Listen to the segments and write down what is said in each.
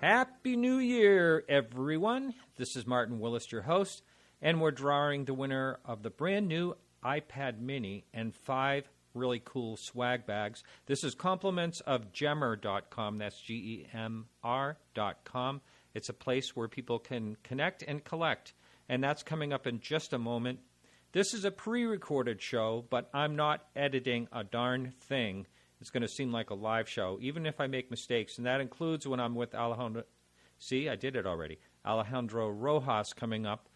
Happy New Year, everyone. This is Martin Willis, your host, and we're drawing the winner of the brand new iPad Mini and 5 really cool swag bags. This is compliments of Gemmer.com. That's GEMR.com. It's a place where people can connect and collect, and that's coming up in just a moment. This is a pre-recorded show, but I'm not editing a darn thing. It's going to seem like a live show, even if I make mistakes, and that includes when I'm with Alejandro. See, I did it already. Alejandro Rojas coming up,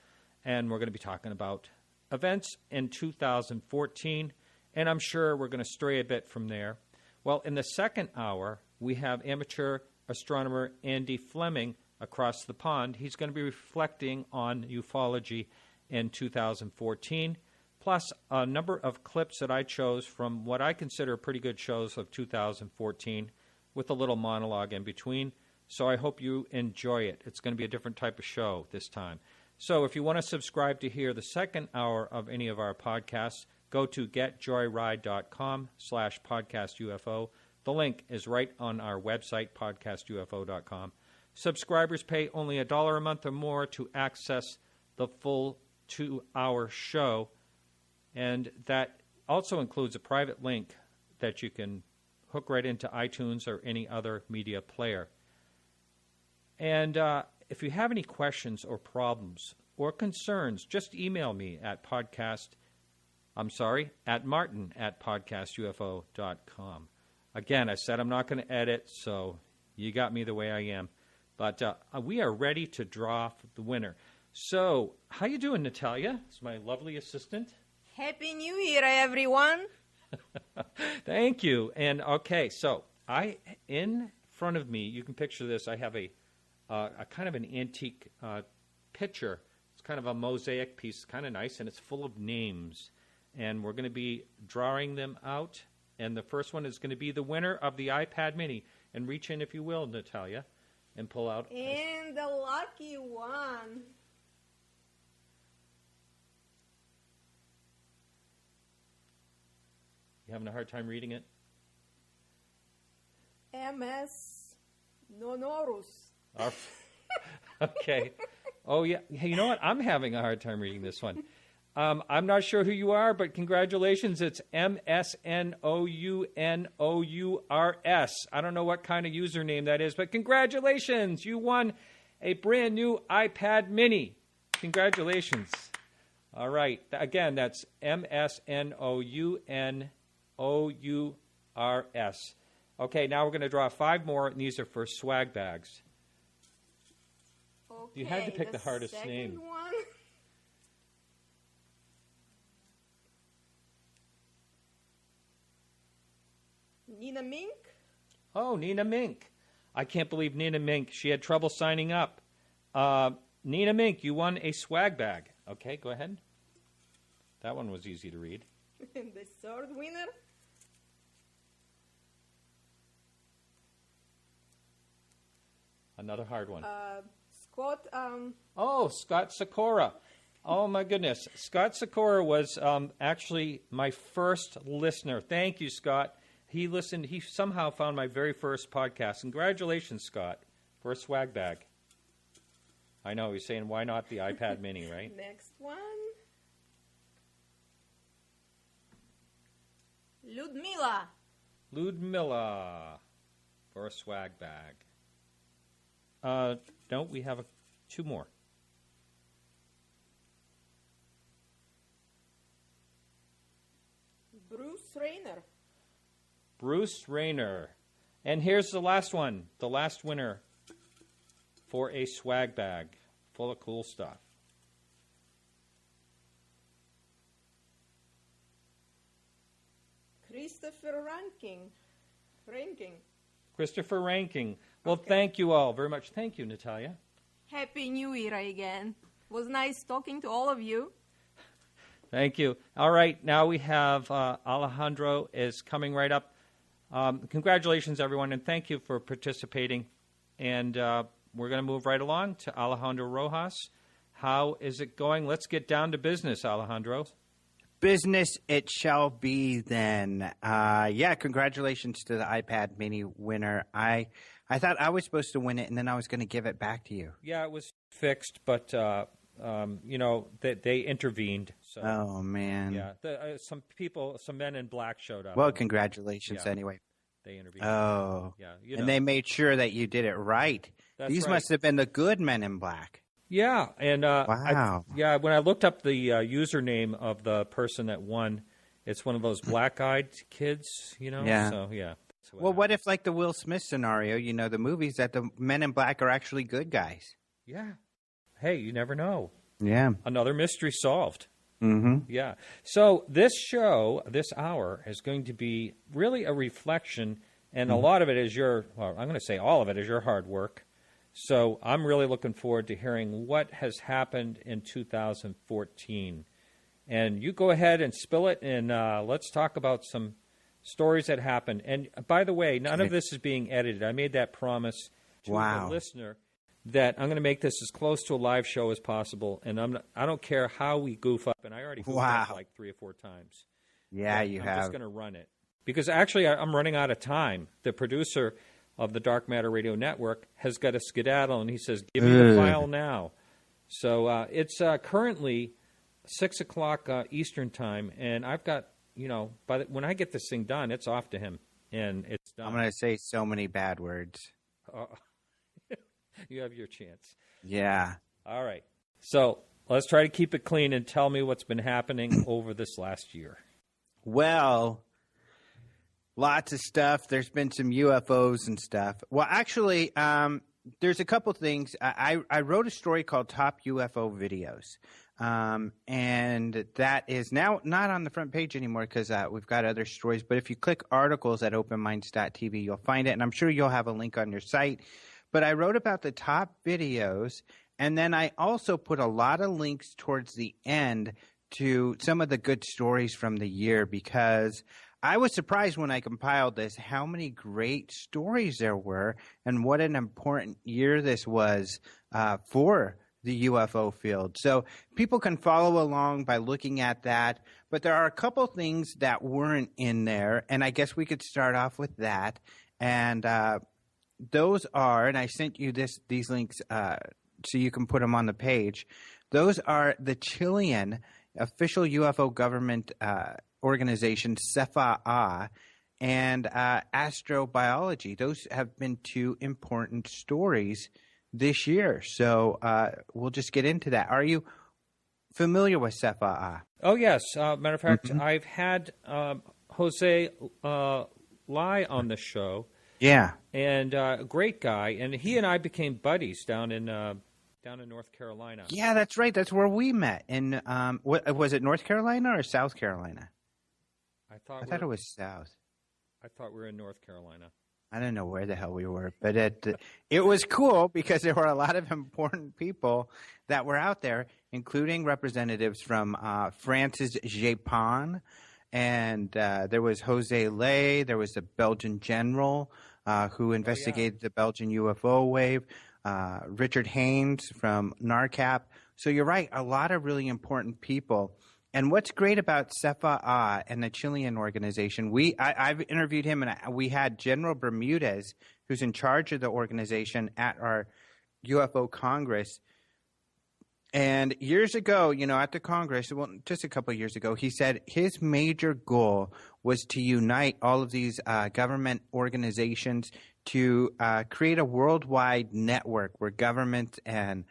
and we're going to be talking about events in 2014, and I'm sure we're going to stray a bit from there. Well, in the second hour, we have amateur astronomer Andy Fleming across the pond. He's going to be reflecting on ufology in 2014. Plus a number of clips that I chose from what I consider pretty good shows of 2014 with a little monologue in between. So I hope you enjoy it. It's going to be a different type of show this time. So if you want to subscribe to hear the second hour of any of our podcasts, go to getjoyride.com/podcastufo. The link is right on our website, podcastufo.com. Subscribers pay only $1 a month or more to access the full 2-hour show. And that also includes a private link that you can hook right into iTunes or any other media player. And if you have any questions or problems or concerns, just email me at martin@podcastufo.com. Again, I said I'm not going to edit, so you got me the way I am. But we are ready to draw the winner. So, how you doing, Natalia? It's my lovely assistant. Happy New Year, everyone. Thank you. And okay, so in front of me, you can picture this. I have a kind of an antique picture. It's kind of a mosaic piece, kind of nice, and it's full of names. And we're going to be drawing them out. And the first one is going to be the winner of the iPad Mini. And reach in, if you will, Natalia, and pull out. And the lucky one. You having a hard time reading it? MS Nonorus. Okay. Oh, yeah. Hey, you know what? I'm having a hard time reading this one. I'm not sure who you are, but congratulations. It's MSNOUNOURS. I don't know what kind of username that is, but congratulations. You won a brand new iPad Mini. Congratulations. All right. Again, that's MSNOUNOURS. Okay, now we're going to draw 5 more, and these are for swag bags. Okay, you had to pick the hardest name. One. Nina Mink? Oh, Nina Mink. I can't believe Nina Mink. She had trouble signing up. Nina Mink, you won a swag bag. Okay, go ahead. That one was easy to read. And the third winner? Another hard one. Scott. Oh, Scott Sikora. Oh, my goodness. Scott Sikora was actually my first listener. Thank you, Scott. He listened. He somehow found my very first podcast. Congratulations, Scott, for a swag bag. I know. He's saying, why not the iPad Mini, right? Next one. Ludmilla for a swag bag. No, we have 2 more. Bruce Rayner. Bruce Rayner. And here's the last one, the last winner for a swag bag full of cool stuff. Christopher Ranking. Christopher Ranking. Well, Okay. Thank you all very much. Thank you, Natalia. Happy New Year again. It was nice talking to all of you. Thank you. All right, now we have Alejandro is coming right up. Congratulations, everyone, and thank you for participating. And we're going to move right along to Alejandro Rojas. How is it going? Let's get down to business, Alejandro. Business it shall be then. Congratulations to the iPad Mini winner. I I thought I was supposed to win it, and then I was going to give it back to you. Yeah, it was fixed, but they intervened. So. Oh man. Yeah, some men in black showed up. Well, congratulations anyway. They intervened. Oh. Yeah, and they made sure that you did it right. These must have been the good men in black. Yeah, and wow. When I looked up the username of the person that won, it's one of those black-eyed kids, Yeah. So yeah. Well, what if, like the Will Smith scenario, the movies that the men in black are actually good guys? Yeah. Hey, you never know. Yeah. Another mystery solved. Mm-hmm. Yeah. So this show, this hour, is going to be really a reflection, and a lot of it is I'm going to say all of it is your hard work. So I'm really looking forward to hearing what has happened in 2014. And you go ahead and spill it, and let's talk about some stories that happened. And by the way, none of this is being edited. I made that promise to the listener that I'm going to make this as close to a live show as possible. And I don't care how we goof up, and I already goofed up like 3 or 4 times. Yeah, I'm just going to run it. Because actually I'm running out of time. The producer of the Dark Matter Radio Network has got a skedaddle, and he says, give me the file now. So it's currently 6 o'clock Eastern time, and I've got, when I get this thing done, it's off to him, and it's done. I'm going to say so many bad words. You have your chance. Yeah. All right. So let's try to keep it clean and tell me what's been happening over this last year. Well, lots of stuff. There's been some UFOs and stuff. Well, actually, there's a couple things. I wrote a story called Top UFO Videos, and that is now not on the front page anymore because we've got other stories. But if you click articles at openminds.tv, you'll find it, and I'm sure you'll have a link on your site. But I wrote about the top videos, and then I also put a lot of links towards the end to some of the good stories from the year because I was surprised when I compiled this how many great stories there were and what an important year this was for the UFO field. So people can follow along by looking at that, but there are a couple things that weren't in there, and I guess we could start off with that. And those are, and I sent you these links so you can put them on the page. Those are the Chilean official UFO government organization, CFA, and astrobiology. Those have been 2 important stories this year. So we'll just get into that. Are you familiar with CFA? Oh, yes. Matter of fact, I've had Jose Lai on the show. Yeah. And a great guy. And he and I became buddies down in North Carolina. Yeah, that's right. That's where we met. In was it North Carolina or South Carolina? I thought it was South. I thought we were in North Carolina. I don't know where the hell we were, but it was cool because there were a lot of important people that were out there, including representatives from France's Japan, and there was Jose Lay. There was the Belgian general who investigated the Belgian UFO wave. Richard Haynes from NARCAP. So you're right, a lot of really important people. And what's great about CFA and the Chilean organization, I've interviewed him, and we had General Bermudez, who's in charge of the organization, at our UFO Congress. And years ago, at the Congress, well, just a couple of years ago, he said his major goal was to unite all of these government organizations to create a worldwide network where governments and,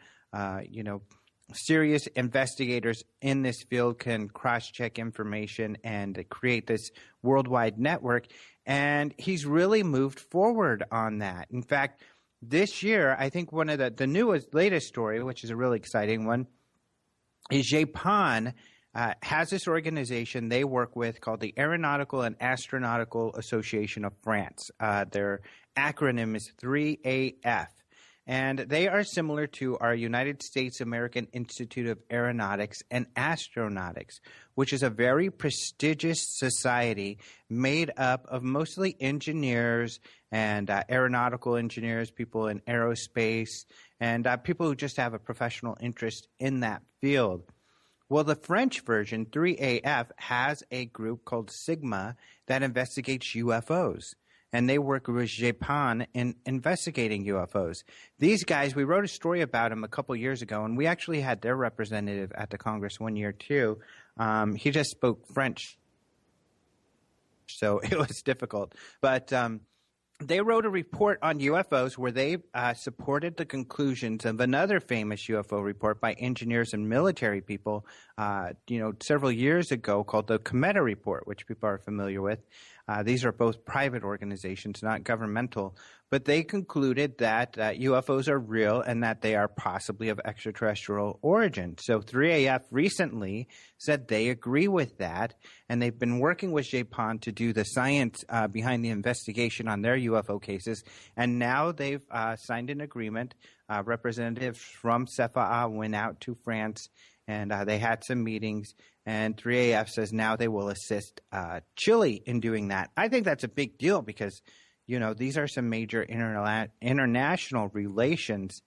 serious investigators in this field can cross-check information and create this worldwide network. And he's really moved forward on that. In fact, this year, I think one of the latest story, which is a really exciting one, is Japan has this organization they work with called the Aeronautical and Astronautical Association of France. Their acronym is 3AF. And they are similar to our United States American Institute of Aeronautics and Astronautics, which is a very prestigious society made up of mostly engineers and aeronautical engineers, people in aerospace, and people who just have a professional interest in that field. Well, the French version, 3AF, has a group called Sigma that investigates UFOs. and they work with Japan in investigating UFOs. These guys, we wrote a story about them a couple years ago, and we actually had their representative at the Congress one year too. He just spoke French, so it was difficult. But they wrote a report on UFOs where they supported the conclusions of another famous UFO report by engineers and military people, several years ago, called the Cometa Report, which people are familiar with. These are both private organizations, not governmental, but they concluded that UFOs are real and that they are possibly of extraterrestrial origin. So 3AF recently said they agree with that, and they've been working with Japan to do the science behind the investigation on their UFO cases, and now they've signed an agreement. Representatives from CFA went out to France, and they had some meetings, and 3AF says now they will assist Chile in doing that. I think that's a big deal because, these are some major international relations.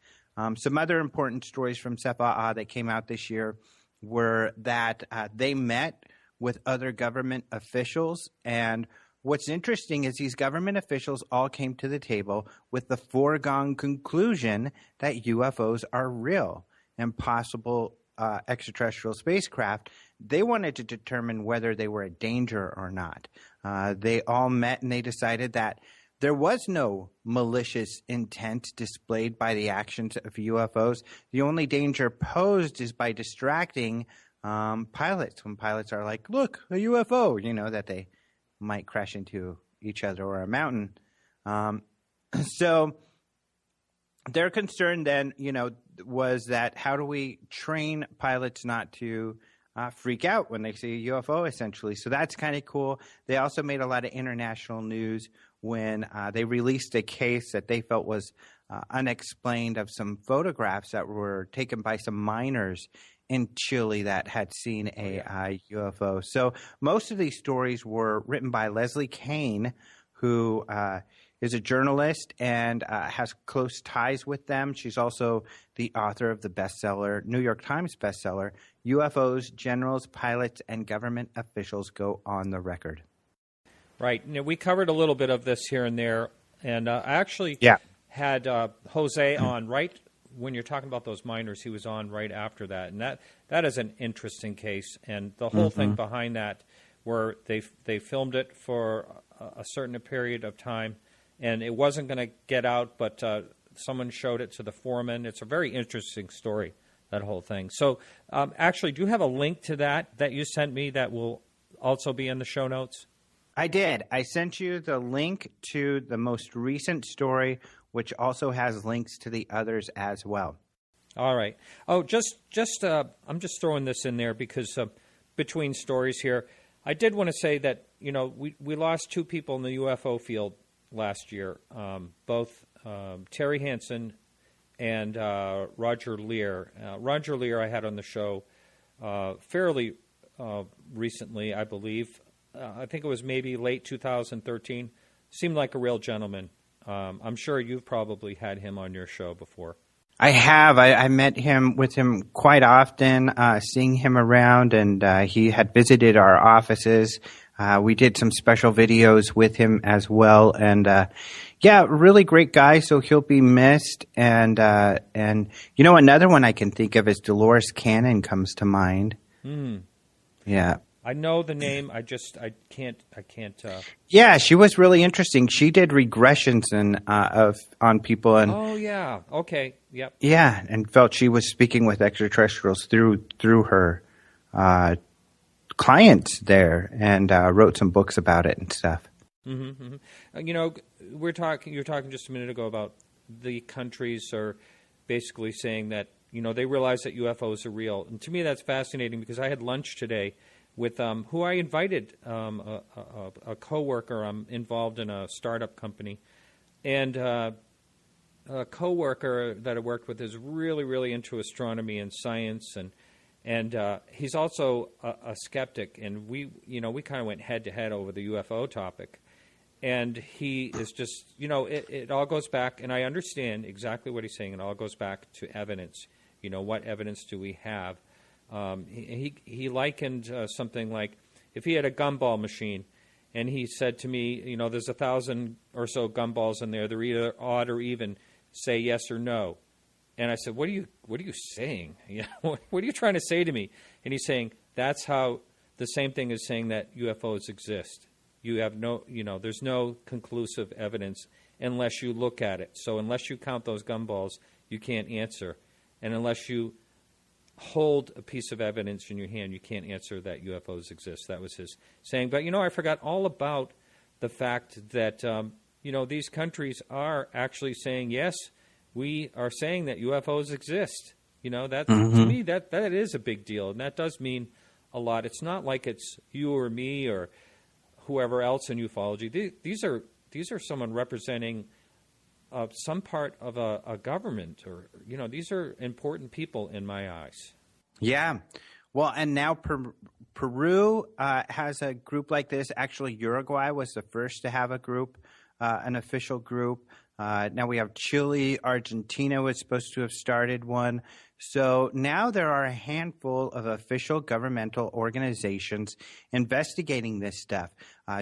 Some other important stories from CFA that came out this year were that they met with other government officials, and what's interesting is these government officials all came to the table with the foregone conclusion that UFOs are real and possible extraterrestrial spacecraft. They wanted to determine whether they were a danger or not. They all met and they decided that there was no malicious intent displayed by the actions of UFOs. The only danger posed is by distracting pilots. When pilots are like, look, a UFO, that they might crash into each other or a mountain. So their concern then, was that how do we train pilots not to freak out when they see a UFO, essentially. So that's kind of cool. They also made a lot of international news when they released a case that they felt was unexplained of some photographs that were taken by some miners in Chile that had seen a UFO. So most of these stories were written by Leslie Kane, who is a journalist and has close ties with them. She's also the author of the bestseller, New York Times bestseller, UFOs, Generals, Pilots, and Government Officials Go on the Record. Right. Now, we covered a little bit of this here and there, and I actually had Jose on right when you're talking about those miners. He was on right after that, and that is an interesting case, and the whole thing behind that, where they filmed it for a certain period of time, and it wasn't going to get out, but someone showed it to the foreman. It's a very interesting story, that whole thing. So actually, do you have a link to that you sent me that will also be in the show notes? I did. I sent you the link to the most recent story, which also has links to the others as well. All right. Oh, I'm just throwing this in there because between stories here, I did want to say that, we lost two people in the UFO field last year, both Terry Hansen and Roger Lear. Roger Lear I had on the show fairly recently, I believe. I think it was maybe late 2013. Seemed like a real gentleman. I'm sure you've probably had him on your show before. I have. I met with him quite often, seeing him around, and he had visited our offices. We did some special videos with him as well, and really great guy. So he'll be missed. And another one I can think of is Dolores Cannon comes to mind. Yeah. I know the name. I can't. Yeah, she was really interesting. She did regressions on people, and oh yeah, okay, yep. Yeah, and felt she was speaking with extraterrestrials through her clients there, and wrote some books about it and stuff. Mm-hmm. You were talking just a minute ago about the countries are basically saying that they realize that UFOs are real, and to me that's fascinating because I had lunch today with who I invited, a coworker. I'm involved in a startup company, and a coworker that I worked with is really, really into astronomy and science, and he's also a skeptic. And we kind of went head to head over the UFO topic, and he is just, it all goes back, and I understand exactly what he's saying. It all goes back to evidence. What evidence do we have? He likened something like if he had a gumball machine and he said to me, there's 1,000 or so gumballs in there. They're either odd or even. Say yes or no. And I said, what are you saying? What are you trying to say to me? And he's saying, that's how the same thing as saying that UFOs exist. You have there's no conclusive evidence unless you look at it. So unless you count those gumballs, you can't answer. And unless you hold a piece of evidence in your hand, you can't answer that UFOs exist. That was his saying. But, I forgot all about the fact that, these countries are actually saying, yes, we are saying that UFOs exist. That to me, that is a big deal. And that does mean a lot. It's not like it's you or me or whoever else in ufology. These are someone representing some part of a government, or these are important people in my eyes. Yeah. Well, and now Peru has a group like this. Actually, Uruguay was the first to have a group, an official group. Now we have Chile. Argentina was supposed to have started one. So now there are a handful of official governmental organizations investigating this stuff.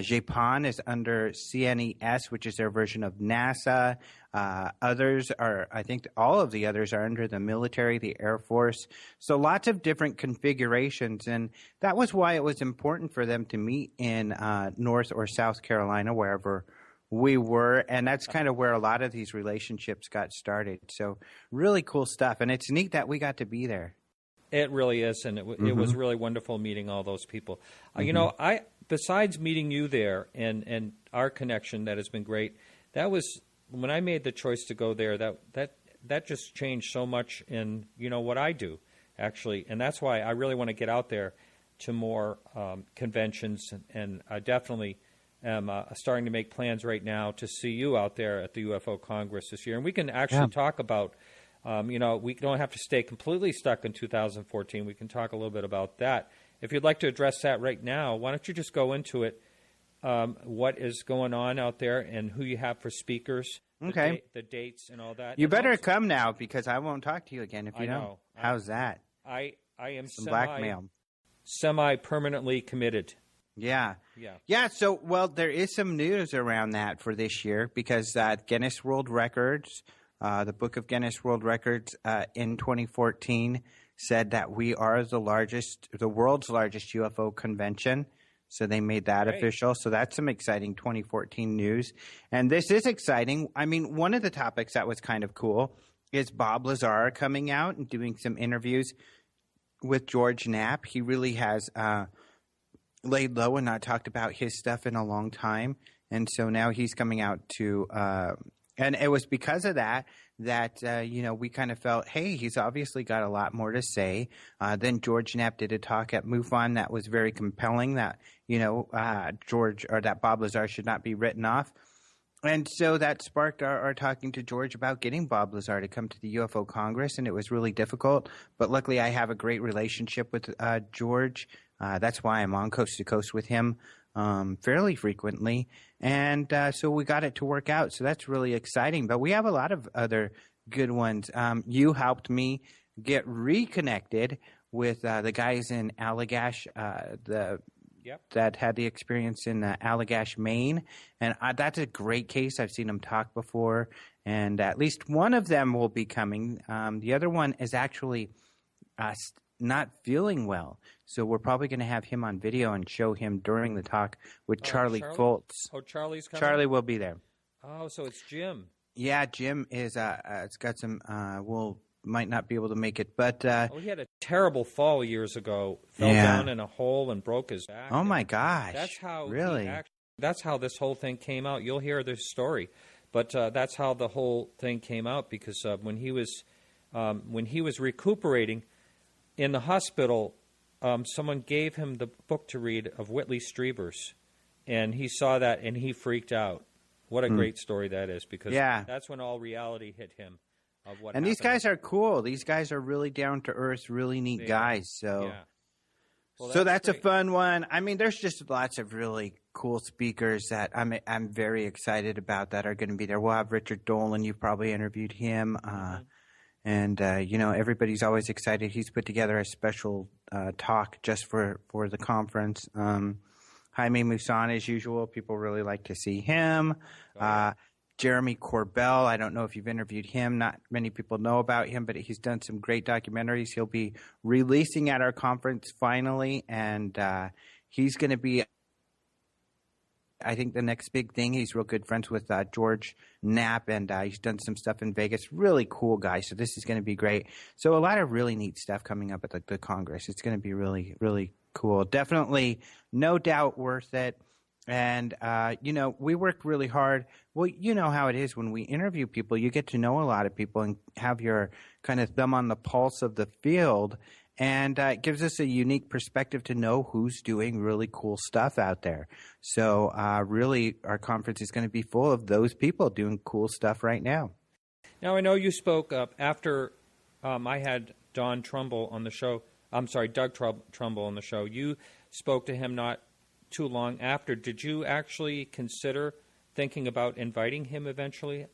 Japan is under CNES, which is their version of NASA. Others are, I think all of the others are under the military, the Air Force. So lots of different configurations. And that was why it was important for them to meet in North or South Carolina, wherever we were, and that's kind of where a lot of these relationships got started. So really cool stuff, and it's neat that we got to be there. It really is, and it was really wonderful meeting all those people. I besides meeting you there and our connection that has been great, that was when I made the choice to go there. That just changed so much in what I do actually, and that's why I really want to get out there to more conventions, and I definitely am starting to make plans right now to see you out there at the UFO Congress this year. And we can actually talk about, we don't have to stay completely stuck in 2014. We can talk a little bit about that. If you'd like to address that right now, why don't you just go into it, what is going on out there and who you have for speakers, okay, the dates and all that. You better come now because I won't talk to you again if you don't. How's that? I am blackmail. Semi-permanently committed. Yeah. So, there is some news around that for this year because Guinness World Records, the Book of Guinness World Records, in 2014 said that we are the world's largest UFO convention. So they made that official. So that's some exciting 2014 news. And this is exciting. I mean, one of the topics that was kind of cool is Bob Lazar coming out and doing some interviews with George Knapp. He really has laid low and not talked about his stuff in a long time, and so now he's coming out to and it was because of that we kind of felt, hey, he's obviously got a lot more to say. Then George Knapp did a talk at MUFON that was very compelling, that that Bob Lazar should not be written off. And so that sparked our talking to George about getting Bob Lazar to come to the UFO Congress, and it was really difficult. But luckily I have a great relationship with George. That's why I'm on Coast to Coast with him fairly frequently. And so we got it to work out. So that's really exciting. But we have a lot of other good ones. You helped me get reconnected with the guys in Allagash, that had the experience in Allagash, Maine. And that's a great case. I've seen them talk before. And at least one of them will be coming. The other one is actually not feeling well. So we're probably going to have him on video and show him during the talk with Charlie Foltz. Oh, Charlie's coming? Charlie will be there. Oh, so it's Jim. Yeah, Jim is it's got some might not be able to make it, but he had a terrible fall years ago. Fell down in a hole and broke his back. Oh my gosh. That's how really that's how this whole thing came out. You'll hear this story. But that's how the whole thing came out, because when he was recuperating in the hospital, someone gave him the book to read of Whitley Strieber's, and he saw that and he freaked out. What a great story that is, because that's when all reality hit him of what happened. These guys are cool. These guys are really down to earth, really neat guys. So, that's a fun one. I mean, there's just lots of really cool speakers that I'm very excited about that are going to be there. We'll have Richard Dolan. You've probably interviewed him. And, everybody's always excited. He's put together a special talk just for the conference. Jaime Maussan, as usual. People really like to see him. Oh, yeah. Jeremy Corbell, I don't know if you've interviewed him. Not many people know about him, but he's done some great documentaries. He'll be releasing at our conference finally, and he's going to be, I think, the next big thing. He's real good friends with George Knapp, and he's done some stuff in Vegas. Really cool guy, so this is going to be great. So a lot of really neat stuff coming up at the Congress. It's going to be really, really cool. Definitely, no doubt worth it. And, we work really hard. Well, you know how it is when we interview people. You get to know a lot of people and have your kind of thumb on the pulse of the field. And it gives us a unique perspective to know who's doing really cool stuff out there. So really, our conference is going to be full of those people doing cool stuff right now. Now, I know you spoke after I had Doug Trumbull on the show. On the show. You spoke to him not too long after. Did you actually consider thinking about inviting him eventually?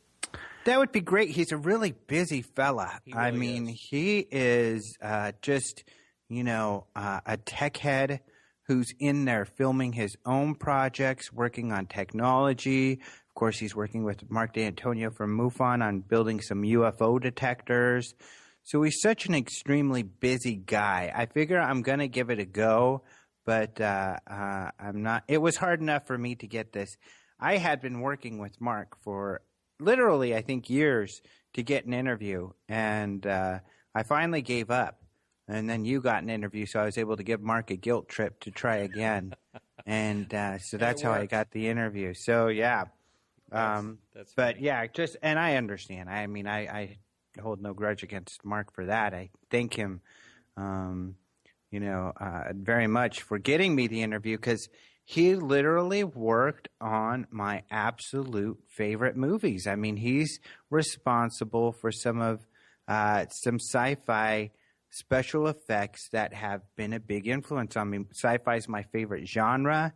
That would be great. He's a really busy fella. He really is. He is just, a tech head who's in there filming his own projects, working on technology. Of course, he's working with Mark D'Antonio from MUFON on building some UFO detectors. So he's such an extremely busy guy. I figure I'm going to give it a go. But I'm not. It was hard enough for me to get this. I had been working with Mark for literally, I think, years to get an interview, and I finally gave up. And then you got an interview, so I was able to give Mark a guilt trip to try again. And so that's how I got the interview. So yeah, that's but funny. yeah, and I understand. I mean, I hold no grudge against Mark for that. I thank him. Very much for getting me the interview, because he literally worked on my absolute favorite movies. I mean, he's responsible for some sci-fi special effects that have been a big influence on me. Sci-fi is my favorite genre,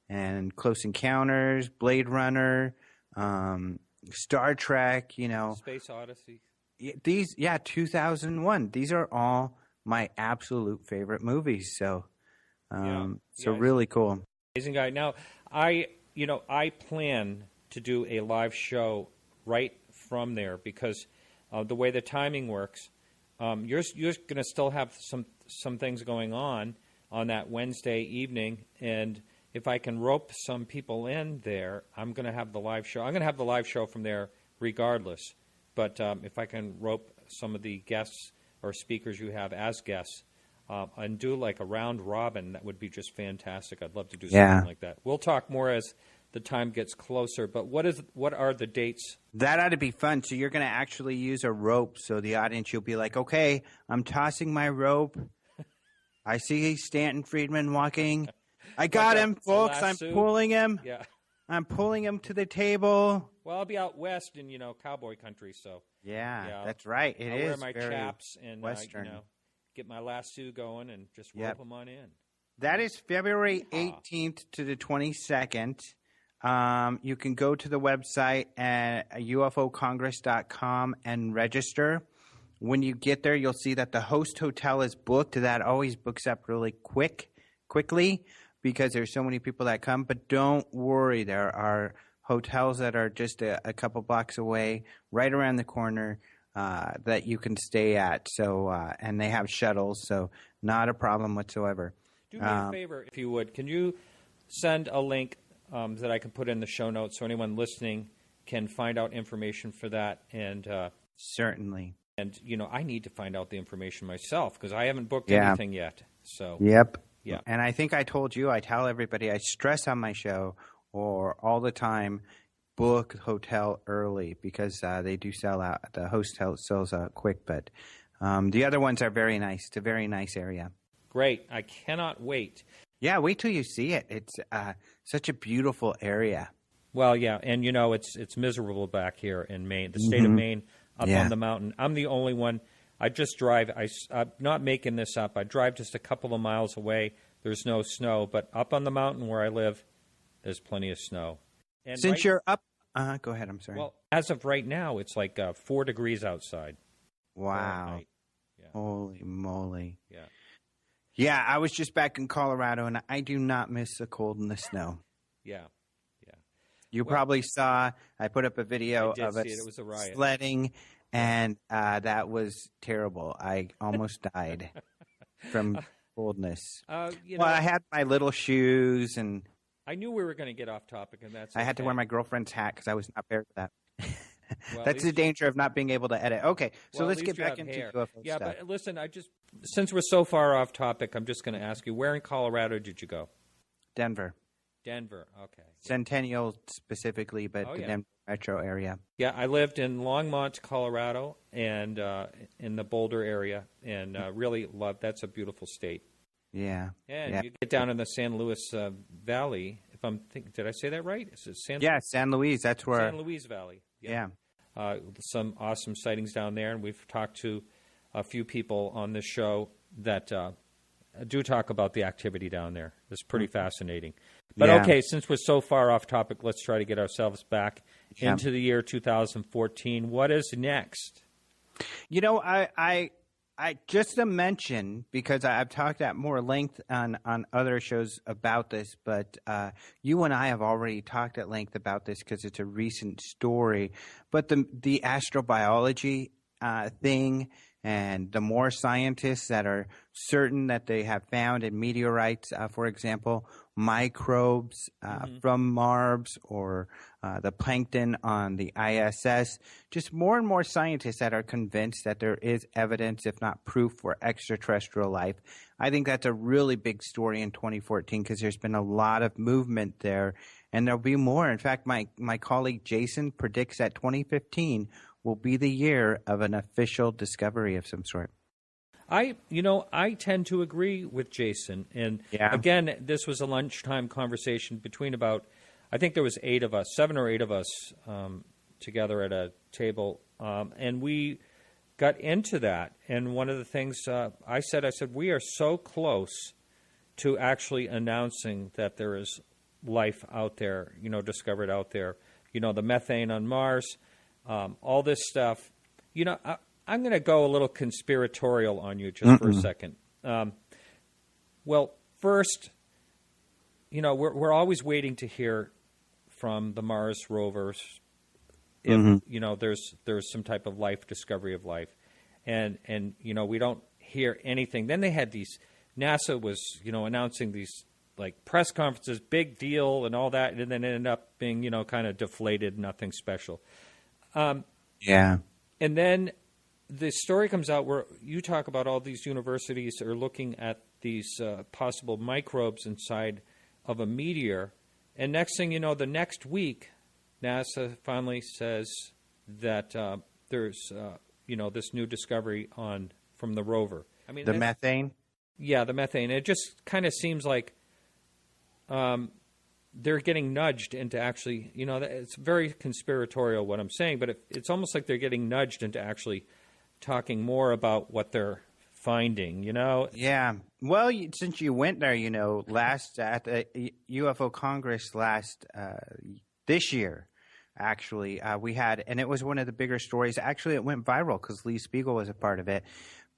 and Close Encounters, Blade Runner, Star Trek, Space Odyssey. 2001. These are all my absolute favorite movies. So, really cool. Amazing guy. Now, I plan to do a live show right from there, because the way the timing works, you're going to still have some things going on that Wednesday evening, and if I can rope some people in there, I'm going to have the live show. I'm going to have the live show from there regardless. But if I can rope some of the guests or speakers you have as guests, and do like a round robin, that would be just fantastic. I'd love to do something like that. We'll talk more as the time gets closer. But what are the dates? That ought to be fun. So you're going to actually use a rope. So the audience, you'll be like, okay, I'm tossing my rope. I see Stanton Friedman walking. I got him, folks. I'm pulling him. Yeah. I'm pulling him to the table. Well, I'll be out west in, cowboy country, so. Yeah, that's right. I'll wear my chaps and, Western. get my lasso going and just rope them on in. That is February 18th to the 22nd. You can go to the website at ufocongress.com and register. When you get there, you'll see that the host hotel is booked. That always books up really quickly, because there's so many people that come. But don't worry, there are hotels that are just a couple blocks away, right around the corner, that you can stay at. So, and they have shuttles, so not a problem whatsoever. Do me a favor, if you would. Can you send a link that I can put in the show notes so anyone listening can find out information for that? And certainly. And, I need to find out the information myself, because I haven't booked anything yet. So. Yep. Yeah. And I think I told you, I tell everybody, I stress on my show or all the time, book hotel early, because they do sell out. The hotel sells out quick, but the other ones are very nice. It's a very nice area. Great. I cannot wait. Yeah, wait till you see it. It's such a beautiful area. Well, yeah, and it's miserable back here in Maine, the state of Maine, up on the mountain. I'm the only one. I just drive. I'm not making this up. I drive just a couple of miles away. There's no snow, but up on the mountain where I live, there's plenty of snow. And since you're up, go ahead. I'm sorry. Well, as of right now, it's like 4 degrees outside. Wow. Yeah. Holy moly. Yeah. Yeah, I was just back in Colorado, and I do not miss the cold and the snow. Yeah. You Well, probably saw I put up a video I did of see us it. It was a riot. sledding, and that was terrible. I almost died from coldness. You know, Well, I had my little shoes, and I knew we were going to get off topic, and that's I had to wear okay. my girlfriend's hat because I was not prepared for that. Well, at That's the least danger of not being able to edit. Okay, so Well, at let's least get you back have into hair. UFO Yeah, stuff. but listen, since we're so far off topic, I'm just going to ask you, where in Colorado did you go? Denver. Denver. Okay. Centennial specifically, but Oh, the yeah. Denver metro area. Yeah, I lived in Longmont, Colorado, and in the Boulder area, and really loved. That's a beautiful state. Yeah. And yeah. you get down in the San Luis Valley. If I'm thinking, did I say that right? Is it San Luis. That's where. San Luis Valley? Yeah. Some awesome sightings down there, and we've talked to a few people on this show that do talk about the activity down there. It's pretty fascinating. But Yeah. okay, since we're so far off topic, let's try to get ourselves back into the year 2014. What is next? You know, I just to mention, because I've talked at more length on other shows about this, but you and I have already talked at length about this because it's a recent story. But the astrobiology thing, and the more scientists that are certain that they have found in meteorites, for example, microbes from Mars or the plankton on the ISS, just more and more scientists that are convinced that there is evidence, if not proof, for extraterrestrial life. I think that's a really big story in 2014 because there's been a lot of movement there, and there'll be more. In fact, my colleague Jason predicts that 2015 will be the year of an official discovery of some sort. I tend to agree with Jason. And again, this was a lunchtime conversation between I think there was 7 or 8 of us together at a table. And we got into that. And one of the things I said, we are so close to actually announcing that there is life out there, discovered out there. The methane on Mars, all this stuff. I'm going to go a little conspiratorial on you just for a second. Well, first, we're always waiting to hear from the Mars rovers if there's some type of life, discovery of life, and we don't hear anything. Then they had NASA was announcing these like press conferences, big deal, and all that, and then it ended up being kind of deflated, nothing special. And then the story comes out where you talk about all these universities are looking at these possible microbes inside of a meteor. And next thing you know, the next week, NASA finally says that there's, this new discovery from the rover. I mean, the methane? Yeah, the methane. It just kind of seems like they're getting nudged into actually, it's very conspiratorial what I'm saying, but it's almost like they're getting nudged into actually talking more about what they're finding, Yeah. Well, since you went there, last at the UFO Congress this year, actually, we had, and it was one of the bigger stories. Actually, it went viral because Lee Spiegel was a part of it.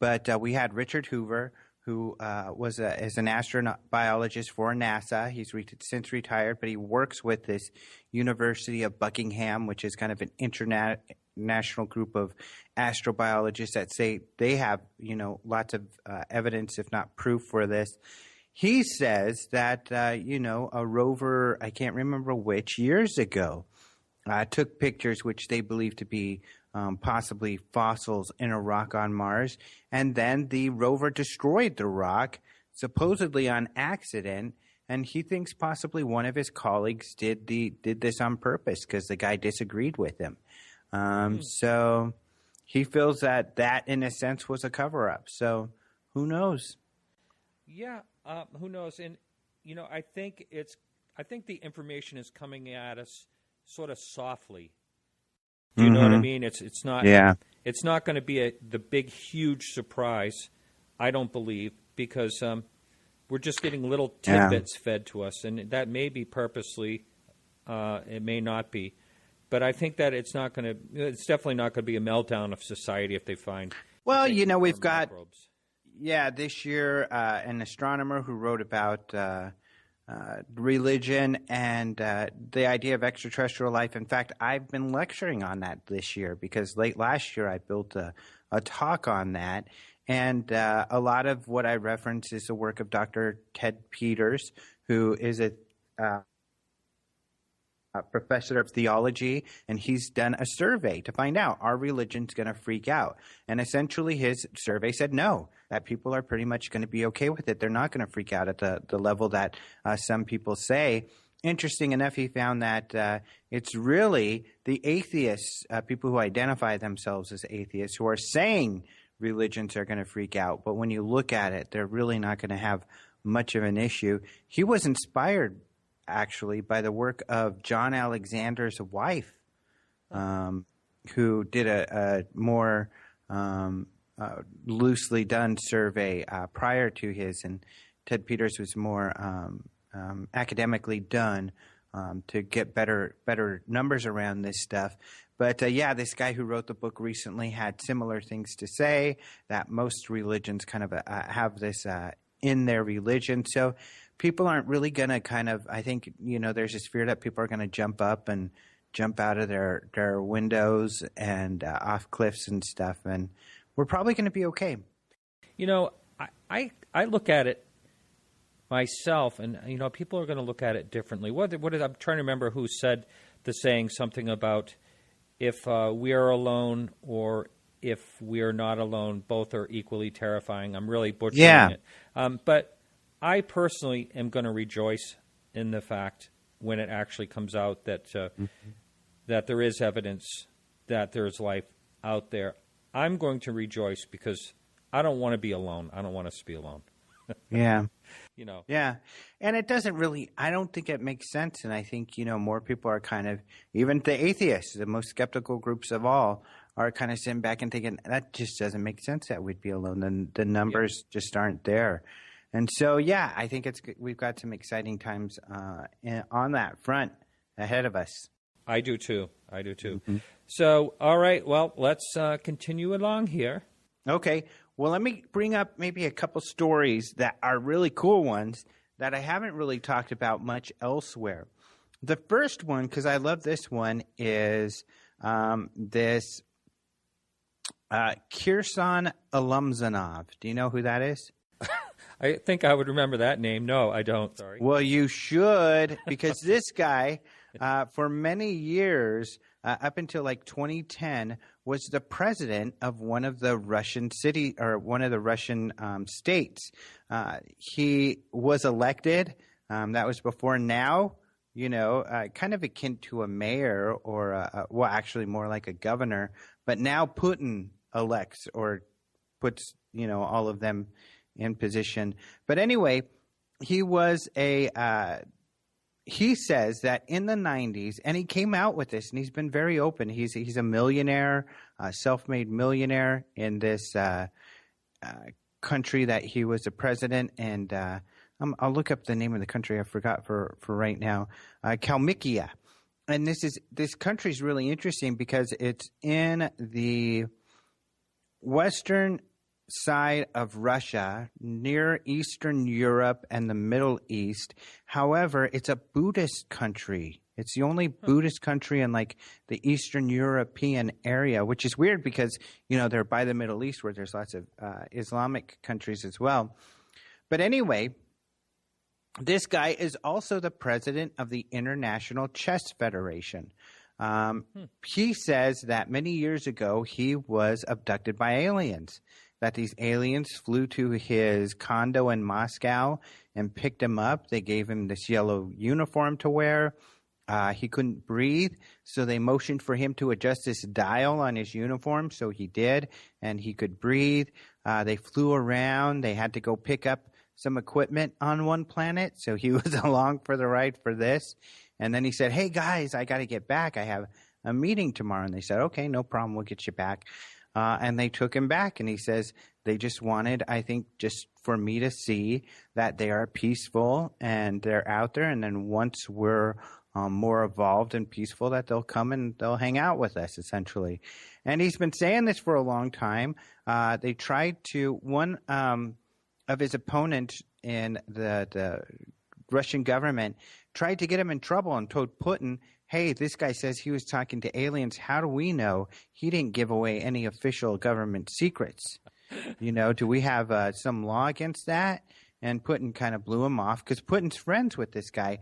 But we had Richard Hoover, who is an astrobiologist for NASA. He's since retired, but he works with this University of Buckingham, which is kind of an international group of astrobiologists that say they have, lots of evidence, if not proof, for this. He says that, a rover, I can't remember which, years ago, took pictures which they believe to be possibly fossils in a rock on Mars, and then the rover destroyed the rock, supposedly on accident, and he thinks possibly one of his colleagues did this on purpose because the guy disagreed with him. So he feels that in a sense was a cover-up. So who knows? Yeah, who knows? And I think the information is coming at us sort of softly. Do you know what I mean? It's not. Yeah. It's not going to be the big, huge surprise. I don't believe, because we're just getting little tidbits fed to us, and that may be purposely. It may not be, but I think that it's not going to. It's definitely not going to be a meltdown of society if they find. Well, we've got. microbes. Yeah, this year, an astronomer who wrote about religion and the idea of extraterrestrial life. In fact, I've been lecturing on that this year because late last year I built a talk on that. And a lot of what I reference is the work of Dr. Ted Peters, who is a professor of theology, and he's done a survey to find out, are religions going to freak out? And essentially his survey said no, that people are pretty much going to be okay with it. They're not going to freak out at the level that some people say. Interesting enough, he found that it's really the atheists, people who identify themselves as atheists, who are saying religions are going to freak out. But when you look at it, they're really not going to have much of an issue. He was inspired actually by the work of John Alexander's wife, who did a more loosely done survey prior to his, and Ted Peters was more academically done to get better numbers around this stuff. But this guy who wrote the book recently had similar things to say, that most religions kind of have this in their religion. So people aren't really going to kind of, I think, there's this fear that people are going to jump up and jump out of their windows and off cliffs and stuff. And we're probably going to be okay. I look at it myself, and, people are going to look at it differently. I'm trying to remember who said the saying, something about if we are alone or if we are not alone, both are equally terrifying. I'm really butchering it. But I personally am going to rejoice in the fact when it actually comes out that that there is evidence that there's life out there. I'm going to rejoice because I don't want to be alone. I don't want us to be alone. Yeah. Yeah. And it doesn't really, I don't think it makes sense. And I think, more people are kind of, even the atheists, the most skeptical groups of all, are kind of sitting back and thinking, that just doesn't make sense that we'd be alone. The numbers just aren't there. And so, I think we've got some exciting times on that front ahead of us. I do too. Mm-hmm. So, all right, well, let's continue along here. Okay. Well, let me bring up maybe a couple stories that are really cool ones that I haven't really talked about much elsewhere. The first one, because I love this one, is this Kirsan Alumzanov. Do you know who that is? I think I would remember that name. No, I don't. Sorry. Well, you should, because this guy, for many years, up until like 2010, was the president of one of the Russian states. He was elected. That was before now. Kind of akin to a mayor or, actually more like a governor. But now Putin elects or puts, all of them in position. But anyway, he was he says that in the 90s, and he came out with this, and he's been very open. He's a millionaire, self-made millionaire in this country that he was the president. And I'll look up the name of the country. I forgot for right now. Kalmykia. And this country is really interesting because it's in the western side of Russia, near Eastern Europe and the Middle East. However, it's a Buddhist country. It's the only Buddhist country in like the Eastern European area, which is weird because, they're by the Middle East where there's lots of Islamic countries as well. But anyway, this guy is also the president of the International Chess Federation. He says that many years ago he was abducted by aliens, that these aliens flew to his condo in Moscow and picked him up. They gave him this yellow uniform to wear. He couldn't breathe, so they motioned for him to adjust this dial on his uniform, so he did, and he could breathe. They flew around. They had to go pick up some equipment on one planet, so he was along for the ride for this. And then he said, hey, guys, I got to get back. I have a meeting tomorrow. And they said, okay, no problem. We'll get you back. And they took him back. And he says they just wanted, I think, just for me to see that they are peaceful and they're out there. And then once we're more evolved and peaceful, that they'll come and they'll hang out with us, essentially. And he's been saying this for a long time. They tried to, one of his opponents in the Russian government tried to get him in trouble and told Putin, hey, this guy says he was talking to aliens. How do we know he didn't give away any official government secrets? Do we have some law against that? And Putin kind of blew him off because Putin's friends with this guy.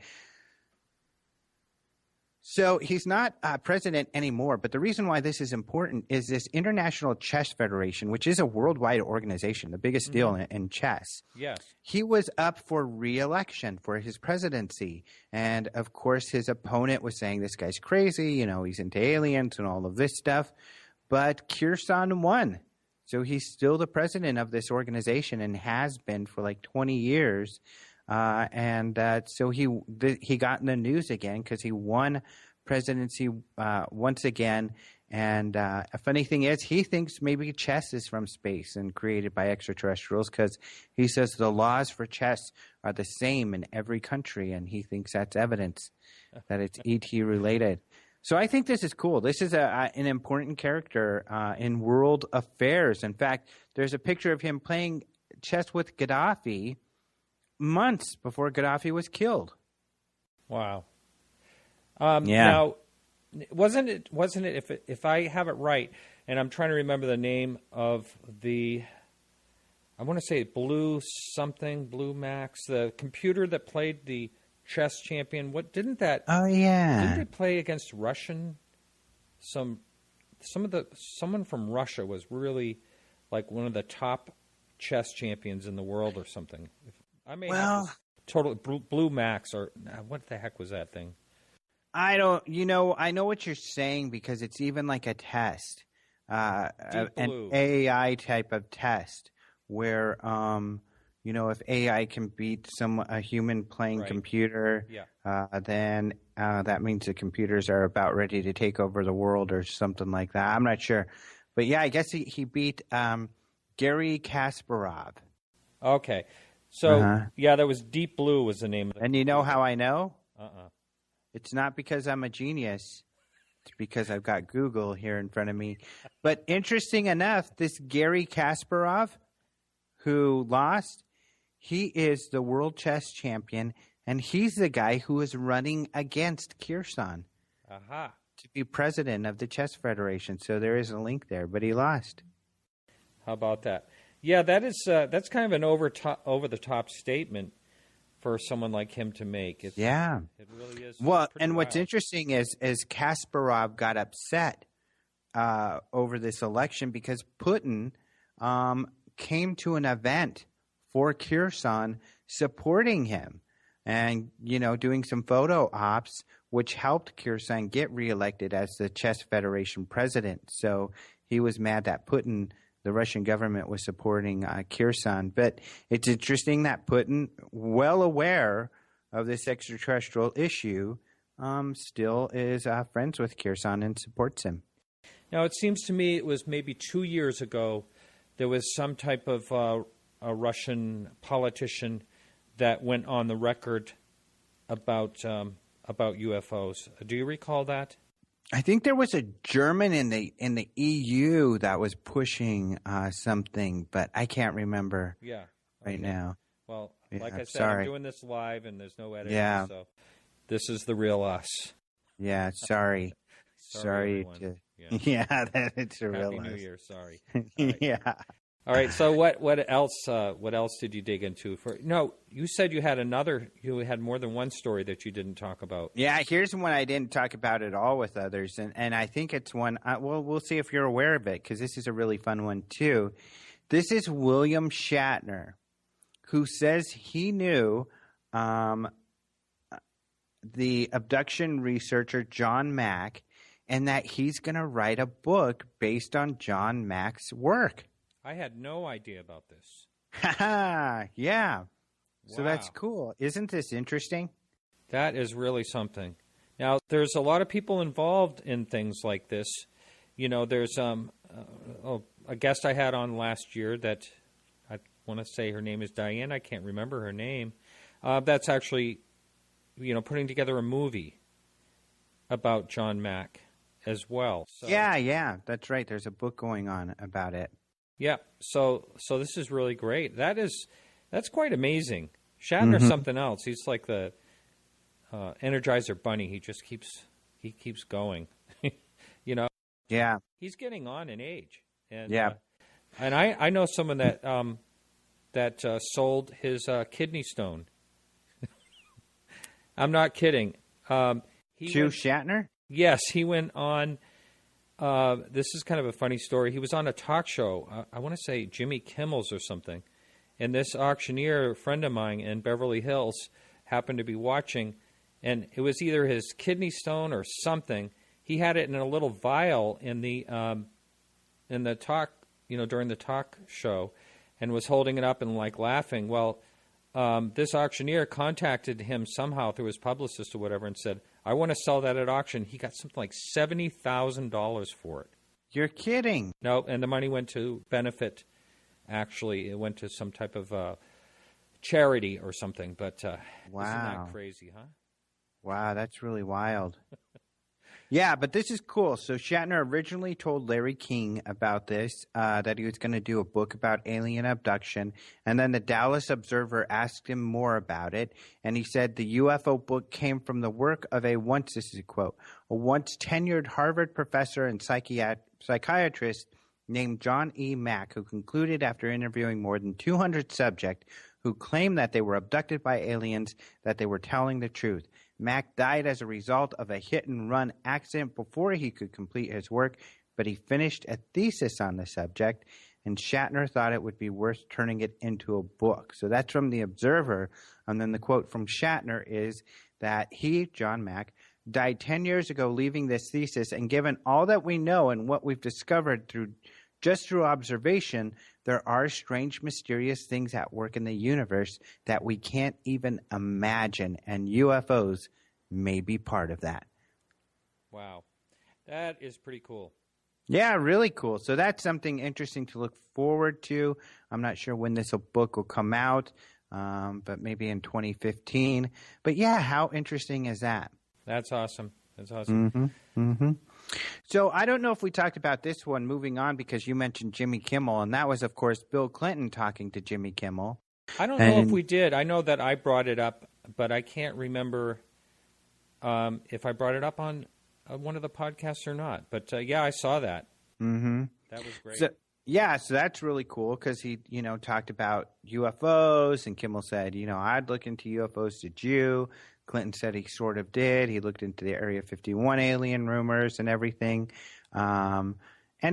So he's not president anymore. But the reason why this is important is this International Chess Federation, which is a worldwide organization, the biggest deal in chess. Yes. He was up for re-election for his presidency. And, of course, his opponent was saying this guy's crazy. He's into aliens and all of this stuff. But Kirsan won. So he's still the president of this organization and has been for like 20 years. So he got in the news again because he won presidency once again. And a funny thing is, he thinks maybe chess is from space and created by extraterrestrials because he says the laws for chess are the same in every country, and he thinks that's evidence that it's ET related. So I think this is cool. This is an important character in world affairs. In fact, there's a picture of him playing chess with Gaddafi months before Gaddafi was killed. Wow. Yeah. Now, wasn't it if I have it right, and I'm trying to remember the name of I want to say Blue Max, the computer that played the chess champion. Oh yeah. Didn't they play against Russian? Someone from Russia was really like one of the top chess champions in the world or something. Have totally Blue Max or what the heck was that thing? I don't. I know what you're saying because it's even like a test, an AI type of test where if AI can beat a human playing computer, then that means the computers are about ready to take over the world or something like that. I'm not sure. But yeah, I guess he beat Garry Kasparov. Okay. So, that was Deep Blue was the name of it. And you know how I know? Uh-uh. It's not because I'm a genius. It's because I've got Google here in front of me. But interesting enough, this Garry Kasparov, who lost, he is the world chess champion, and he's the guy who is running against Kirsan to be president of the Chess Federation. So there is a link there, but he lost. How about that? Yeah, that's kind of an over the top statement for someone like him to make. It really is. Well, and wild. What's interesting is Kasparov got upset over this election because Putin came to an event for Kirsan supporting him and, doing some photo ops, which helped Kirsan get reelected as the Chess Federation president. So he was mad that Putin, the Russian government, was supporting Kirsan. But it's interesting that Putin, well aware of this extraterrestrial issue, still is friends with Kirsan and supports him. Now, it seems to me it was maybe 2 years ago there was some type of a Russian politician that went on the record about UFOs. Do you recall that? I think there was a German in the EU that was pushing something, but I can't remember right now. Well, like I said, sorry. I'm doing this live and there's no editing, so this is the real us. Yeah, sorry. Sorry everyone. It's a real Happy us. New Year, sorry. All right. Yeah. All right, so what else did you dig into? You said you had more than one story that you didn't talk about. Yeah, here's one I didn't talk about at all with others, and I think it's one, we'll see if you're aware of it, because this is a really fun one too. This is William Shatner, who says he knew the abduction researcher John Mack, and that he's going to write a book based on John Mack's work. I had no idea about this. Yeah. Wow. So that's cool. Isn't this interesting? That is really something. Now, there's a lot of people involved in things like this. There's a guest I had on last year that I want to say her name is Diane. I can't remember her name. That's actually, putting together a movie about John Mack as well. So, Yeah, that's right. There's a book going on about it. Yeah, so this is really great. That's quite amazing. Shatner's something else. He's like the Energizer Bunny. He just keeps going. You know. Yeah. He's getting on in age. And yeah. And I know someone that sold his kidney stone. I'm not kidding. To Shatner? Yes, he went on. This is kind of a funny story. He was on a talk show. I want to say Jimmy Kimmel's or something. And this auctioneer, a friend of mine in Beverly Hills, happened to be watching. And it was either his kidney stone or something. He had it in a little vial in the talk, during the talk show, and was holding it up and like laughing. Well, this auctioneer contacted him somehow through his publicist or whatever and said, I want to sell that at auction. He got something like $70,000 for it. You're kidding. No, and the money went to benefit. Actually, it went to some type of charity or something. But wow. Isn't that crazy, huh? Wow, that's really wild. Yeah, but this is cool. So Shatner originally told Larry King about this, that he was going to do a book about alien abduction. And then the Dallas Observer asked him more about it. And he said the UFO book came from the work of this is a quote, a once tenured Harvard professor and psychiatrist named John E. Mack, who concluded after interviewing more than 200 subjects who claimed that they were abducted by aliens, that they were telling the truth. Mack died as a result of a hit-and-run accident before he could complete his work, but he finished a thesis on the subject, and Shatner thought it would be worth turning it into a book. So that's from The Observer. And then the quote from Shatner is that he, John Mack, died 10 years ago leaving this thesis, and given all that we know and what we've discovered through observation, there are strange, mysterious things at work in the universe that we can't even imagine, and UFOs may be part of that. Wow. That is pretty cool. Yeah, really cool. So that's something interesting to look forward to. I'm not sure when this book will come out, but maybe in 2015. But yeah, how interesting is that? That's awesome. That's awesome. So I don't know if we talked about this one moving on because you mentioned Jimmy Kimmel, and that was, of course, Bill Clinton talking to Jimmy Kimmel. I don't know if we did. I know that I brought it up, but I can't remember if I brought it up on one of the podcasts or not. But, yeah, I saw that. Mm-hmm. That was great. So that's really cool because he, talked about UFOs, and Kimmel said, I'd look into UFOs, did you? Clinton said he sort of did. He looked into the Area 51 alien rumors and everything. And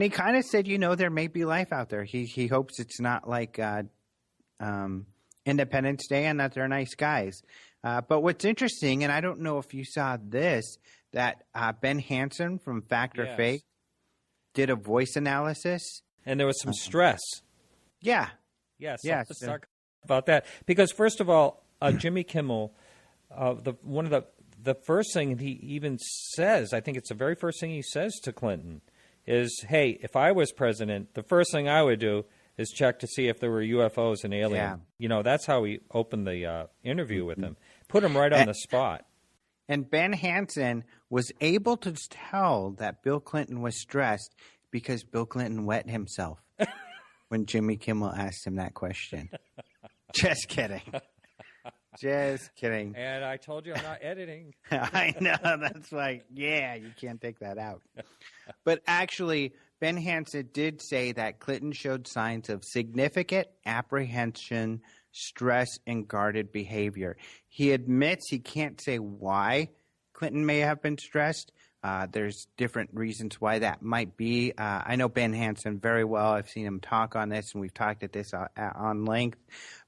he kind of said, there may be life out there. He hopes it's not like Independence Day and that they're nice guys. But what's interesting, and I don't know if you saw this, that Ben Hansen from Fact or Fake did a voice analysis. And there was some stress. Yeah. Yes. Let's talk about that. Because, first of all, Jimmy Kimmel... one of the first thing he even says, I think it's the very first thing he says to Clinton, is, "Hey, if I was president, the first thing I would do is check to see if there were UFOs and aliens." Yeah. That's how he opened the interview with him. Put him right on the spot. And Ben Hansen was able to tell that Bill Clinton was stressed because Bill Clinton wet himself when Jimmy Kimmel asked him that question. Just kidding. Just kidding. And I told you I'm not editing. I know. That's like, you can't take that out. But actually, Ben Hansen did say that Clinton showed signs of significant apprehension, stress, and guarded behavior. He admits he can't say why Clinton may have been stressed. There's different reasons why that might be. I know Ben Hansen very well. I've seen him talk on this, and we've talked at this on length.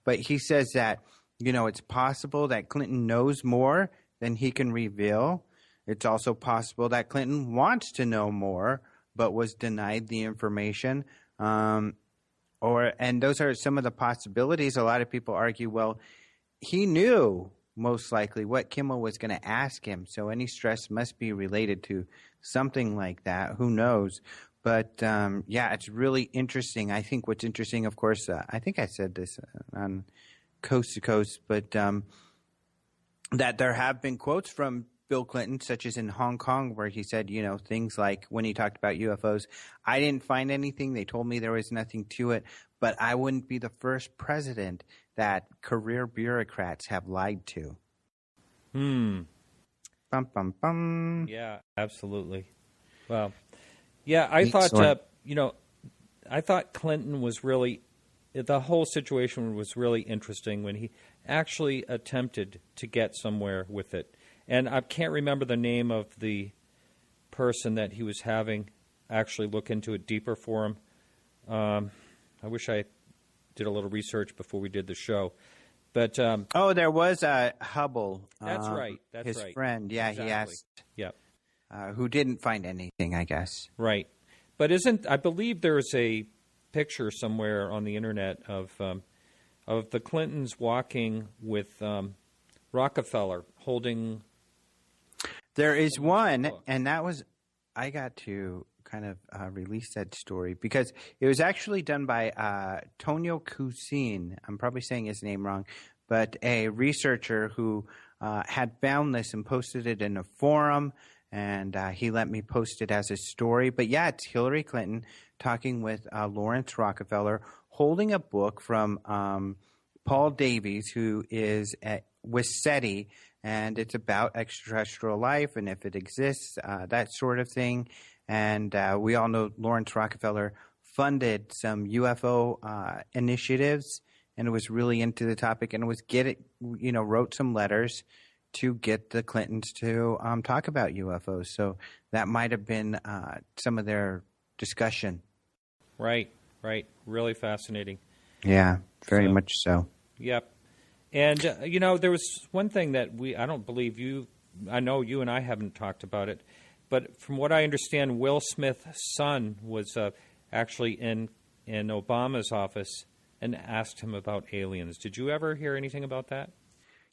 But he says that it's possible that Clinton knows more than he can reveal. It's also possible that Clinton wants to know more, but was denied the information. And those are some of the possibilities. A lot of people argue, well, he knew most likely what Kimmel was going to ask him, so any stress must be related to something like that. Who knows? But, it's really interesting. I think what's interesting, of course, I think I said this on Coast to Coast, but that there have been quotes from Bill Clinton, such as in Hong Kong, where he said, things like when he talked about UFOs, I didn't find anything. They told me there was nothing to it, but I wouldn't be the first president that career bureaucrats have lied to. Bum, bum, bum. Yeah, absolutely. Well, yeah, I Neat thought, story. I thought Clinton was really, the whole situation was really interesting when he actually attempted to get somewhere with it. And I can't remember the name of the person that he was having actually look into it deeper for him. I wish I did a little research before we did the show. But there was Hubble. That's right. That's his right. friend. Yeah, exactly. he asked. Yep. Who didn't find anything, I guess. Right. But I believe there's a picture somewhere on the internet of the Clintons walking with Rockefeller holding. There is one, and that was, I got to kind of release that story because it was actually done by Tonio Cusin. I'm probably saying his name wrong, but a researcher who had found this and posted it in a forum, and he let me post it as a story. But yeah, it's Hillary Clinton talking with Lawrence Rockefeller, holding a book from Paul Davies, who is with SETI, and it's about extraterrestrial life and if it exists, that sort of thing. And we all know Lawrence Rockefeller funded some UFO initiatives and was really into the topic and wrote some letters to get the Clintons to talk about UFOs. So that might have been some of their discussion. Right. Really fascinating. Yeah, very much so. Yep. And, there was one thing that I don't believe I know you and I haven't talked about it, but from what I understand, Will Smith's son was actually in Obama's office and asked him about aliens. Did you ever hear anything about that?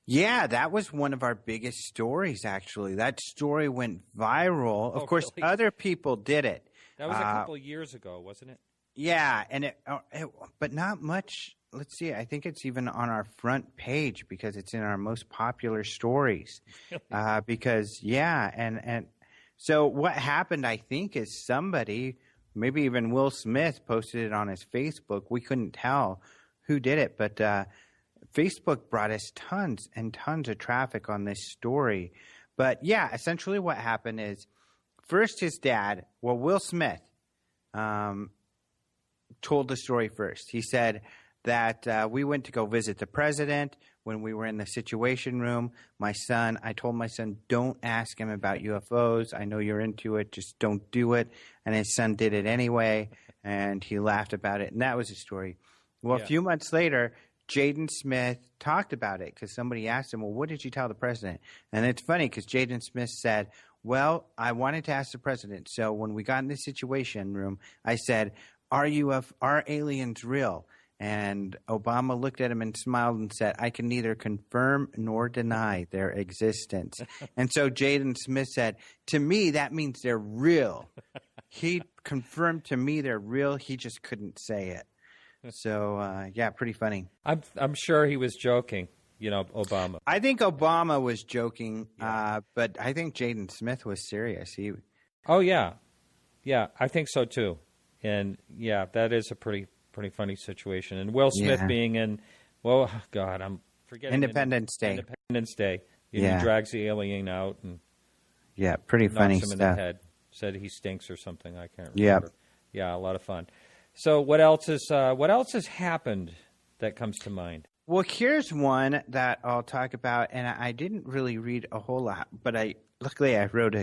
Yeah, that was one of our biggest stories, actually. That story went viral. Of course, really? Other people did it. That was a couple of years ago, wasn't it? Yeah, and but not much. Let's see. I think it's even on our front page because it's in our most popular stories. And so what happened, I think, is somebody, maybe even Will Smith, posted it on his Facebook. We couldn't tell who did it, but Facebook brought us tons and tons of traffic on this story. But yeah, essentially what happened is first his dad, Will Smith, told the story first. He said that we went to go visit the president when we were in the Situation Room. I told my son, don't ask him about UFOs. I know you're into it. Just don't do it. And his son did it anyway, and he laughed about it. And that was the story. Well, A few months later, Jaden Smith talked about it because somebody asked him, well, what did you tell the president? And it's funny because Jaden Smith said, well, I wanted to ask the president. So when we got in the Situation Room, I said, are aliens real? And Obama looked at him and smiled and said, I can neither confirm nor deny their existence. And so Jaden Smith said, to me, that means they're real. He confirmed to me they're real. He just couldn't say it. So, pretty funny. I'm sure he was joking, Obama. I think Obama was joking, but I think Jaden Smith was serious. Oh, yeah. Yeah, I think so, too. And, yeah, that is a pretty funny situation. And Will Smith being in, I'm forgetting. Independence Day. Independence Day. He drags the alien out and pretty funny knocks him stuff. in the head. Said he stinks or something. I can't remember. Yeah, a lot of fun. So what else has happened that comes to mind? Well, here's one that I'll talk about, and I didn't really read a whole lot, but luckily I wrote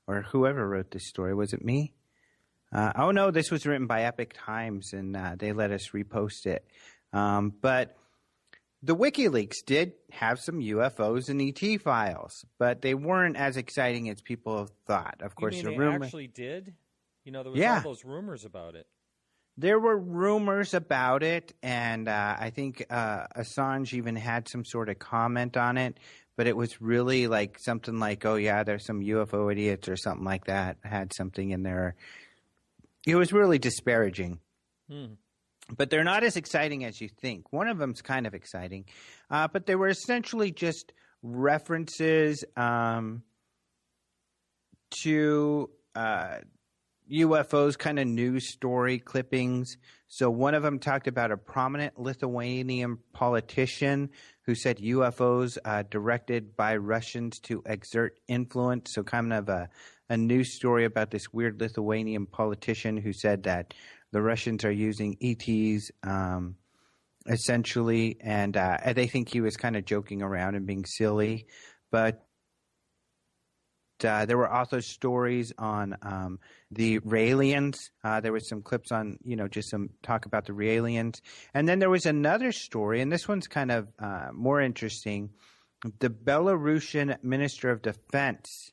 or whoever wrote this story, was it me? No, this was written by Epic Times, and they let us repost it. But the WikiLeaks did have some UFOs and ET files, but they weren't as exciting as people thought. Of course, you mean they actually did? There was all those rumors about it. There were rumors about it, and I think Assange even had some sort of comment on it, but it was really like something like, oh, yeah, there's some UFO idiots or something like that, had something in there. It was really disparaging. But they're not as exciting as you think. One of them's kind of exciting, but they were essentially just references to UFOs, kind of news story clippings. So one of them talked about a prominent Lithuanian politician who said UFOs directed by Russians to exert influence. So kind of a news story about this weird Lithuanian politician who said that the Russians are using ETs essentially, and they think he was kind of joking around and being silly. But there were also stories on the Raelians. There was some clips on, just some talk about the Raelians. And then there was another story, and this one's kind of more interesting. The Belarusian Minister of Defense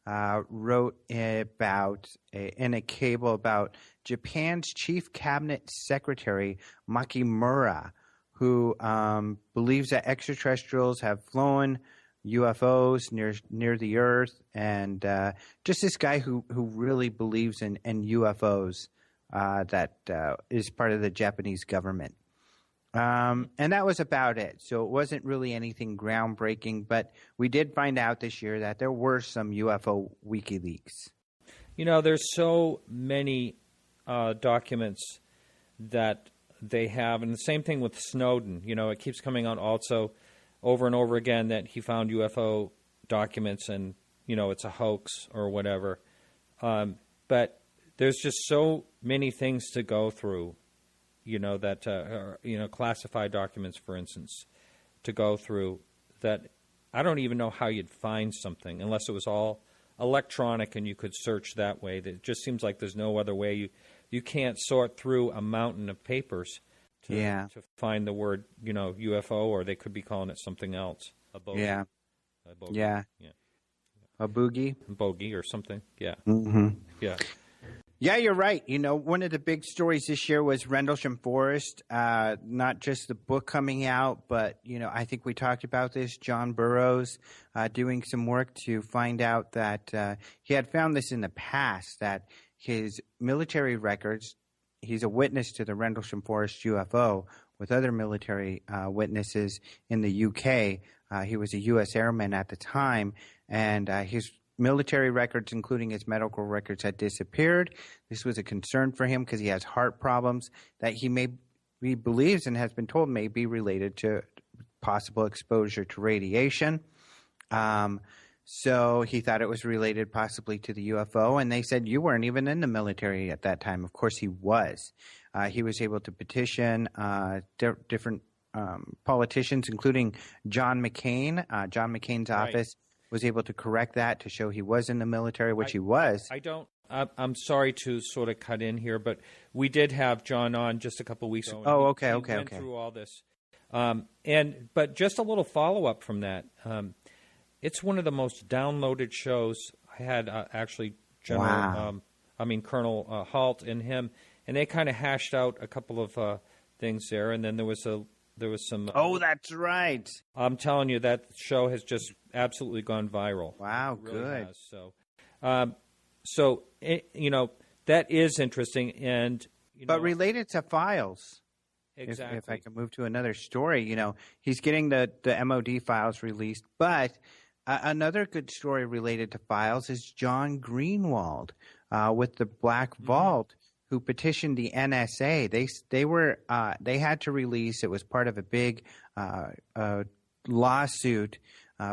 wrote about in a cable about Japan's chief cabinet secretary, Makimura, who believes that extraterrestrials have flown UFOs near the Earth, and just this guy who really believes in UFOs that is part of the Japanese government. And that was about it. So it wasn't really anything groundbreaking, but we did find out this year that there were some UFO WikiLeaks. There's so many documents that they have, and the same thing with Snowden. It keeps coming out also over and over again that he found UFO documents and, it's a hoax or whatever. But there's just so many things to go through, that, classified documents, for instance, to go through that I don't even know how you'd find something unless it was all electronic and you could search that way. It just seems like there's no other way. You can't sort through a mountain of papers to find the word, UFO, or they could be calling it something else. A bogey. Yeah. A bogey. Yeah. A boogie. A bogey or something. Yeah. Mm-hmm. Yeah. Yeah, you're right. One of the big stories this year was Rendlesham Forest, not just the book coming out, but, I think we talked about this, John Burroughs doing some work to find out that he had found this in the past, that his military records, he's a witness to the Rendlesham Forest UFO with other military witnesses in the UK. He was a U.S. airman at the time, and his military records, including his medical records, had disappeared. This was a concern for him because he has heart problems that he believes and has been told may be related to possible exposure to radiation. So he thought it was related possibly to the UFO, and they said, you weren't even in the military at that time. Of course he was. He was able to petition different politicians, including John McCain. John McCain's office was able to correct that to show he was in the military, which he was. I'm sorry to sort of cut in here, but we did have John on just a couple weeks ago. Oh, okay. He went through all this. But just a little follow-up from that. It's one of the most downloaded shows. I had actually Colonel Halt and him, and they kind of hashed out a couple of things there, and then there was some. Oh, that's right. I'm telling you, that show has just absolutely gone viral. Wow, it really good. Has. So that is interesting, and but related to files. Exactly. If I can move to another story, he's getting the MOD files released, but another good story related to files is John Greenwald with the Black Vault, who petitioned the NSA. They had to release. It was part of a big lawsuit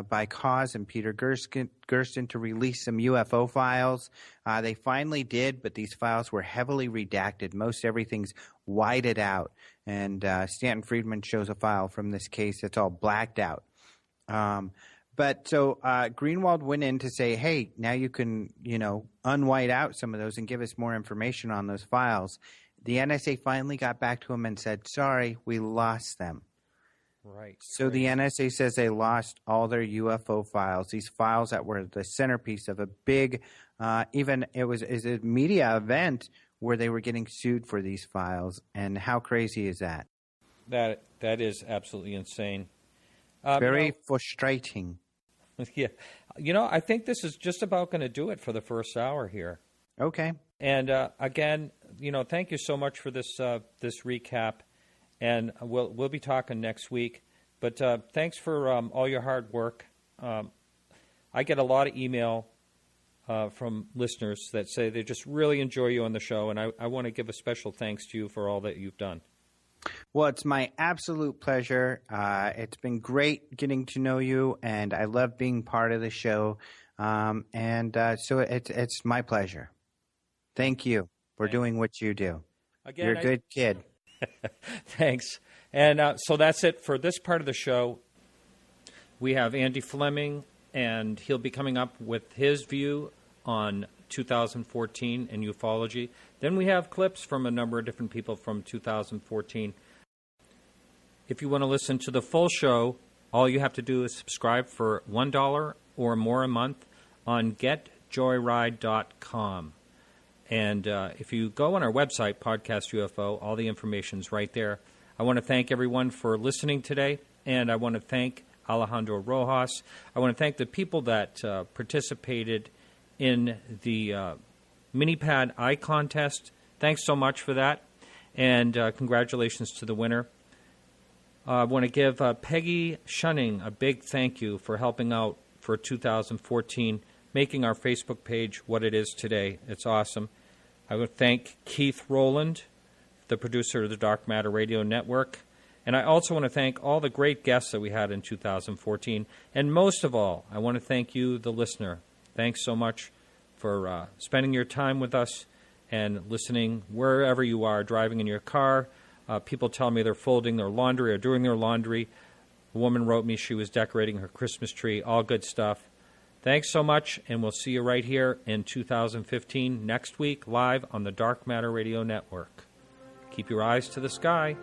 by Cause and Peter Gersten to release some UFO files. They finally did, but these files were heavily redacted. Most everything's whited out. And Stanton Friedman shows a file from this case that's all blacked out. But so Greenwald went in to say, hey, now you can, unwhite out some of those and give us more information on those files. The NSA finally got back to him and said, sorry, we lost them. Right. So the NSA says they lost all their UFO files, these files that were the centerpiece of a big, it was a media event where they were getting sued for these files. And how crazy is that? That is absolutely insane. Very frustrating. Yeah. I think this is just about going to do it for the first hour here. Okay. And again, thank you so much for this recap. And we'll be talking next week. But thanks for all your hard work I get a lot of email from listeners that say they just really enjoy you on the show, and I want to give a special thanks to you for all that you've done. Well, it's my absolute pleasure. It's been great getting to know you, and I love being part of the show. So it's my pleasure. Thank you for doing what you do. Again, you're a good kid. Thanks. And so that's it for this part of the show. We have Andy Fleming, and he'll be coming up with his view on 2014 and ufology. Then we have clips from a number of different people from 2014. If you want to listen to the full show, all you have to do is subscribe for $1 or more a month on getjoyride.com. And if you go on our website, Podcast UFO, all the information's right there. I want to thank everyone for listening today, and I want to thank Alejandro Rojas. I want to thank the people that participated in the mini-pad eye contest. Thanks so much for that, and congratulations to the winner. I want to give Peggy Shunning a big thank you for helping out for 2014, making our Facebook page what it is today. It's awesome. I would thank Keith Rowland, the producer of the Dark Matter Radio Network. And I also want to thank all the great guests that we had in 2014. And most of all, I want to thank you, the listener. Thanks so much for spending your time with us and listening wherever you are, driving in your car. People tell me they're folding their laundry or doing their laundry. A woman wrote me she was decorating her Christmas tree. All good stuff. Thanks so much, and we'll see you right here in 2015 next week live on the Dark Matter Radio Network. Keep your eyes to the sky.